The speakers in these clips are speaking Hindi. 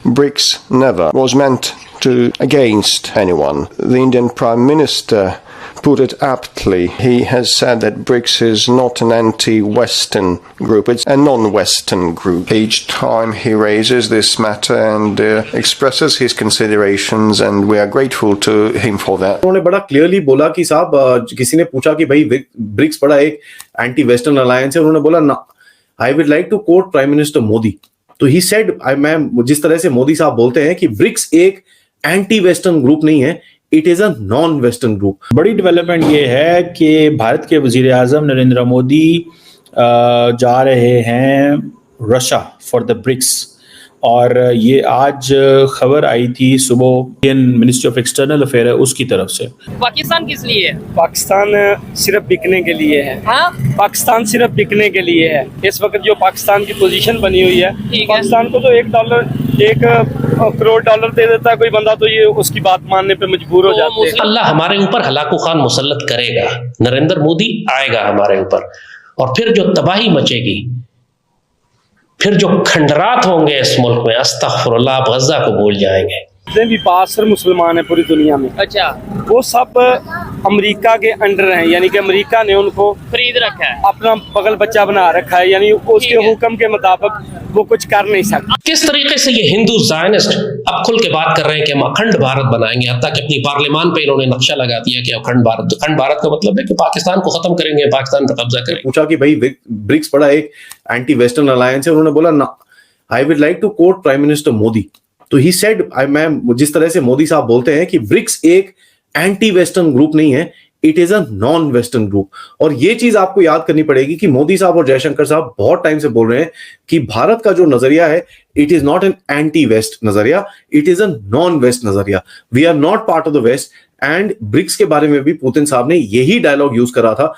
BRICS never was meant to against anyone. The Indian Prime Minister put it aptly. He has said that BRICS is not an anti-Western group, it's a non-Western group. Each time he raises this matter and expresses his considerations, and we are grateful to him for that. उन्होंने बड़ा क्लियरली बोला कि साहब, किसी ने पूछा कि भाई ब्रिक्स बड़ा एक एंटी वेस्टर्न अलायंस है, उन्होंने बोला ना, I would like to quote prime minister Modi. तो ही सेड, मैं जिस तरह से मोदी साहब बोलते हैं कि ब्रिक्स एक एंटी वेस्टर्न ग्रुप नहीं है, it is a non western group. बड़ी डेवलपमेंट ये है कि भारत के वजीर आजम नरेंद्र मोदी जा रहे हैं रशिया फॉर द ब्रिक्स, और ये आज खबर आई थी सुबह Indian ministry of external affair है उसकी तरफ से. पाकिस्तान किस लिए है? पाकिस्तान सिर्फ बिकने के लिए है. हाँ? पाकिस्तान सिर्फ बिकने के लिए है. इस वक्त जो पाकिस्तान की पोजीशन बनी हुई है, पाकिस्तान को तो $1 करोड़ दे देता है कोई बंदा, तो ये उसकी बात मानने पे मजबूर हो जाते हैं. अल्लाह हमारे ऊपर हलाको खान मुसल्लत करेगा, नरेंद्र मोदी आएगा हमारे ऊपर, और फिर जो तबाही मचेगी, फिर जो खंडरात होंगे इस मुल्क में, अस्तगफिरुल्लाह, आप गज़ा को भूल जाएंगे. जितने भी पासर मुसलमान है पूरी दुनिया में, अच्छा, वो सब अमेरिका के अंडर हैं, यानी कि अमेरिका ने उनको खरीद रखा है, अपना बगल बच्चा बना रखा है, यानी उसके हुक्म के मुताबिक वो कुछ कर नहीं सकते. किस तरीके से ये हिंदू ज़ायनिस्ट अब खुल के बात कर रहे हैं कि हम अखंड भारत बनाएंगे, हत्ता कि अपनी पार्लियामान पे इन्होंने नक्शा लगा दिया कि अखंड भारत का मतलब है कि पाकिस्तान को खत्म करेंगे, पाकिस्तान पर कब्जा करेंगे. पूछा कि भाई ब्रिक्स बड़ा एक एंटी वेस्टर्न अलायंस है, उन्होंने बोला ना, I would like to quote prime minister Modi. तो ही सेड, मैं जिस तरह से मोदी साहब बोलते हैं कि ब्रिक्स एक एंटी वेस्टर्न ग्रुप नहीं है, it is a non western group. और ये चीज आपको याद करनी पड़ेगी कि मोदी साहब और जयशंकर साहब बहुत टाइम से बोल रहे हैं कि भारत का जो नजरिया है, it is not an anti west नजरिया, it is a non west नजरिया. We are not part of the west. And BRICS के बारे में भी पुतिन साहब ने यही डायलॉग यूज करा था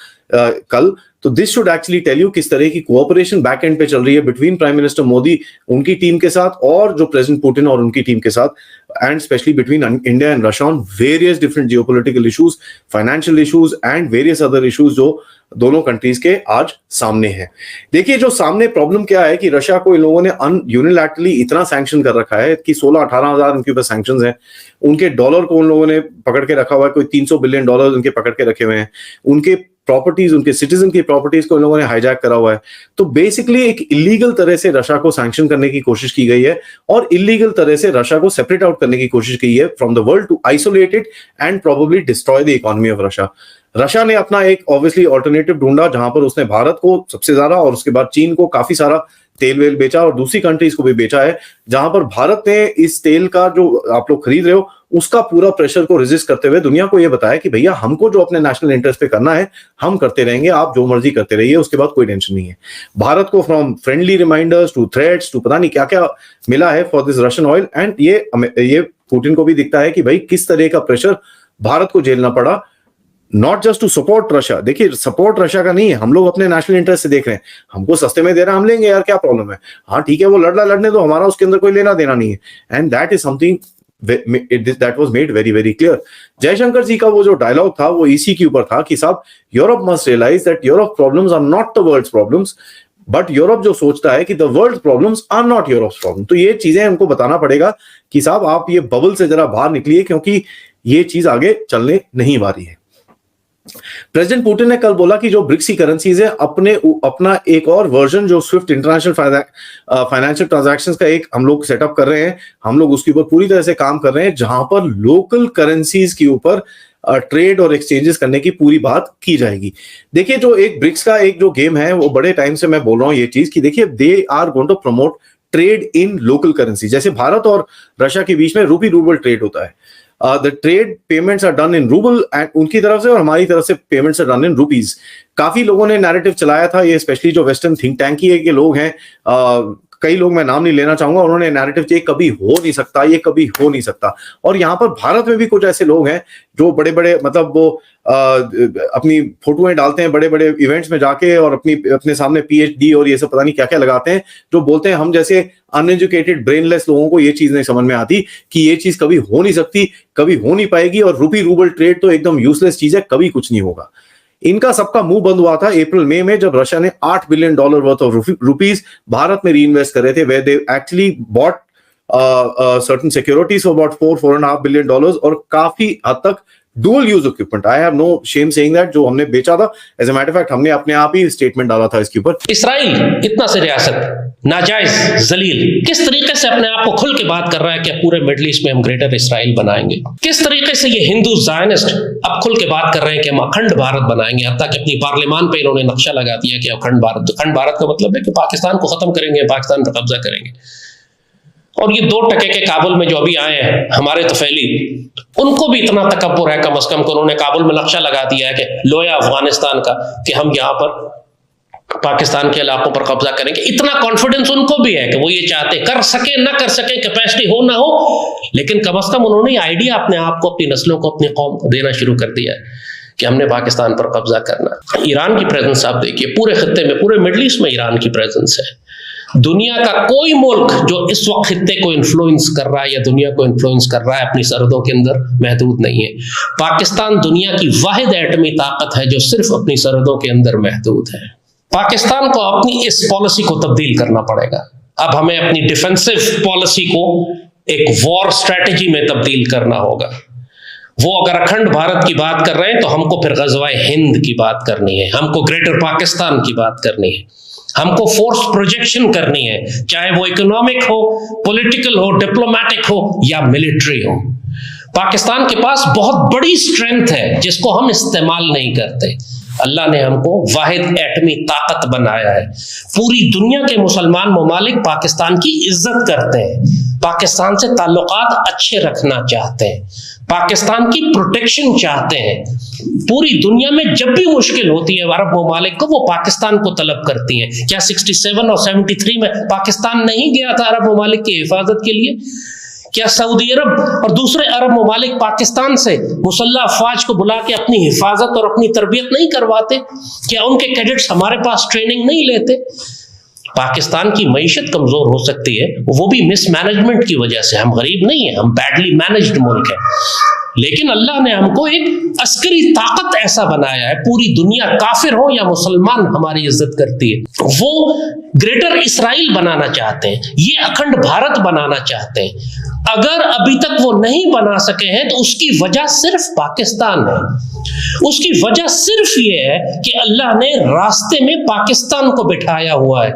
कल. तो this should actually tell you किस तरह की कोऑपरेशन बैक एंड पे चल रही है बिटवीन प्राइम मिनिस्टर मोदी, उनकी टीम के साथ, और जो प्रेसिडेंट पुतिन और उनकी टीम के साथ, and specially between India and Russia on various different geopolitical issues, financial issues and various other issues जो दोनों कंट्रीज के आज सामने हैं. देखिए, जो सामने प्रॉब्लम क्या है कि रशिया को इन लोगों ने यूनिलैटरली इतना सैंक्शन कर रखा है कि 16-18 हजार उनके ऊपर सैंक्शंस हैं. उनके डॉलर को उन लोगों ने पकड़ के रखा हुआ है, कोई $300 बिलियन उनके पकड़ के रखे हुए हैं. उनके प्रॉपर्टीज, उनके सिटीजन की प्रॉपर्टीज को इन लोगों ने हाईजैक करा हुआ है. तो बेसिकली एक इलीगल तरह से रशिया को सैंक्शन करने की कोशिश की गई है, और इलीगल तरह से रशिया को सेपरेट आउट करने की कोशिश की है from the world, to isolate it and probably destroy the economy of Russia. Russia ने अपना एक ऑब्वियसली ऑल्टरनेटिव ढूंढा, जहां पर उसने भारत को सबसे ज्यादा, और उसके बाद चीन को काफी सारा तेल वेल बेचा, और दूसरी कंट्रीज को भी बेचा है, जहां पर भारत ने इस तेल का जो आप लोग खरीद रहे हो उसका पूरा प्रेशर को रेजिस्ट करते हुए दुनिया को यह बताया कि भैया हमको जो अपने नेशनल इंटरेस्ट पे करना है हम करते रहेंगे, आप जो मर्जी करते रहिए, उसके बाद कोई टेंशन नहीं है. भारत को from friendly reminders to threats to पता नहीं क्या क्या मिला है for this Russian oil. And ये पुतिन को भी दिखता है कि भाई किस तरह का प्रेशर भारत को झेलना पड़ा, not just to support Russia. देखिए, सपोर्ट रशिया का नहीं है, हम लोग अपने नेशनल इंटरेस्ट से देख रहे हैं. हमको सस्ते में दे रहा है, हम लेंगे यार, क्या प्रॉब्लम है. हाँ ठीक है, वो लड़ने दो, हमारा उसके अंदर कोई लेना देना नहीं है. And that is something that was made very very clear. Jaishankar ji का वो जो डायलॉग था वो इसी के ऊपर था कि साहब, Europe must realise that Europe problems are not the world's problems, but Europe जो सोचता है कि the world problems are not Europe's problem. तो ये चीजें उनको बताना पड़ेगा कि साहब आप ये बबल से जरा बाहर निकलिए, क्योंकि ये चीज आगे चलने नहीं वाली है. प्रेसिडेंट पुतिन ने कल बोला कि जो ब्रिक्स की करेंसीज है, अपना एक और वर्जन जो स्विफ्ट इंटरनेशनल फाइनेंशियल ट्रांजैक्शंस का एक हम लोग सेटअप कर रहे हैं, हम लोग उसके ऊपर पूरी तरह से काम कर रहे हैं, जहां पर लोकल करेंसीज के ऊपर ट्रेड और एक्सचेंजेस करने की पूरी बात की जाएगी. देखिए, जो एक ब्रिक्स का एक जो गेम है, वो बड़े टाइम से मैं बोल रहा हूं ये चीज कि देखिए, they are going to promote trade in local currency. जैसे भारत और रशिया के बीच में रूबल ट्रेड होता है, the trade payments are done in rouble and उनकी तरफ से, और हमारी तरफ से payments are done in rupees. काफी लोगों ने नैरेटिव चलाया था, ये स्पेशली जो वेस्टर्न थिंक टैंक के लोग हैं, कई लोग, मैं नाम नहीं लेना चाहूंगा, उन्होंने नैरेटिव चाहिए कभी हो नहीं सकता, ये कभी हो नहीं सकता. और यहाँ पर भारत में भी कुछ ऐसे लोग हैं जो बड़े बड़े, मतलब वो अपनी फोटोएं डालते हैं बड़े बड़े इवेंट्स में जाके, और अपने सामने PhD और ये सब पता नहीं क्या क्या लगाते हैं, जो बोलते हैं हम जैसे अनएजुकेटेड ब्रेनलेस लोगों को ये चीज नहीं समझ में आती कि ये चीज कभी हो नहीं सकती, कभी हो नहीं पाएगी, और रूबल ट्रेड तो एकदम यूजलेस चीज है, कभी कुछ नहीं होगा. इनका सबका मुंह बंद हुआ था अप्रैल मई में, जब रशिया ने $8 billion worth of rupees Bharat में री इन्वेस्ट कर रहे थे, where they actually bought certain securities for about $4.5 billion और काफी हद तक dual use equipment. I have no shame saying that. जो हमने बेचा था, as a matter of fact, हमने अपने आप ही स्टेटमेंट डाला था इसके ऊपर. इसराइल इतना से रियासत नाजायज जलील किस तरीके से अपने आप को खुल के बात कर रहा है कि पूरे मिडिल ईस्ट में हम ग्रेटर इसराइल बनाएंगे. किस तरीके से ये हिंदू जायनिस्ट अब खुल के बात कर रहे हैं कि हम अखंड भारत बनाएंगे. हत्ता कि अपनी पार्लियामान पे इन्होंने नक्शा लगा दिया कि अखंड भारत का मतलब है कि पाकिस्तान को खत्म करेंगे, पाकिस्तान पर कब्जा करेंगे. और ये 2 टके के काबुल में जो अभी आए हैं हमारे तफैली, उनको भी इतना तकब्बुर है कम से कम कि उन्होंने काबुल में नक्शा लगा दिया है कि लोया अफगानिस्तान का, कि हम यहाँ पर पाकिस्तान के इलाकों पर कब्जा करेंगे. इतना कॉन्फिडेंस उनको भी है कि वो ये चाहते, कर सके ना कर सके, कैपेसिटी हो ना हो, लेकिन कम से कम उन्होंने आइडिया अपने आप को, अपनी नस्लों को, अपनी कौम को देना शुरू कर दिया है कि हमने पाकिस्तान पर कब्जा करना. ईरान की प्रेजेंस आप देखिए, पूरे खत्ते में, पूरे मिडिल ईस्ट में ईरान की प्रेजेंस है. दुनिया का कोई मुल्क जो इस वक्त खित्ते को इन्फ्लुएंस कर रहा है या दुनिया को इन्फ्लुएंस कर रहा है अपनी सरहदों के अंदर महदूद नहीं है. पाकिस्तान दुनिया की वाहिद एटमी ताकत है जो सिर्फ अपनी सरहदों के अंदर महदूद है. पाकिस्तान को अपनी इस पॉलिसी को तब्दील करना पड़ेगा. अब हमें अपनी डिफेंसिव पॉलिसी को एक वॉर स्ट्रेटेजी में तब्दील करना होगा. वो अगर अखंड भारत की बात कर रहे हैं तो हमको फिर गज़वाए हिंद की बात करनी है, हमको ग्रेटर पाकिस्तान की बात करनी है, हमको फोर्स प्रोजेक्शन करनी है, चाहे वो इकोनॉमिक हो, पॉलिटिकल हो, डिप्लोमेटिक हो या मिलिट्री हो. पाकिस्तान के पास बहुत बड़ी स्ट्रेंथ है जिसको हम इस्तेमाल नहीं करते. अल्लाह ने हमको वाहिद एटमी ताकत बनाया है. पूरी दुनिया के मुसलमान ममालिक पाकिस्तान की इज्जत करते हैं, पाकिस्तान से ताल्लुकात अच्छे रखना चाहते हैं, पाकिस्तान की प्रोटेक्शन चाहते हैं. पूरी दुनिया में जब भी मुश्किल होती है अरब ममालिक को, वो पाकिस्तान को तलब करती हैं. क्या 67 और 73 में पाकिस्तान नहीं गया था अरब ममालिक की हिफाजत के लिए? क्या सऊदी अरब और दूसरे अरब ममालिक पाकिस्तान से मुसल्लह अफवाज को बुला के अपनी हिफाजत और अपनी तरबियत नहीं करवाते? क्या उनके कैडेट्स हमारे पास ट्रेनिंग नहीं लेते? पाकिस्तान की मईशत कमजोर हो सकती है, वो भी मिसमैनेजमेंट की वजह से. हम गरीब नहीं है, हम बैडली मैनेज्ड मुल्क है, लेकिन अल्लाह ने हमको एक अस्करी ताकत ऐसा बनाया है. पूरी दुनिया काफिर हो या मुसलमान हमारी इज्जत करती है. वो ग्रेटर इसराइल बनाना चाहते हैं, ये अखंड भारत बनाना चाहते हैं. अगर अभी तक वो नहीं बना सके हैं तो उसकी वजह सिर्फ पाकिस्तान है. उसकी वजह सिर्फ ये है कि अल्लाह ने रास्ते में पाकिस्तान को बिठाया हुआ है.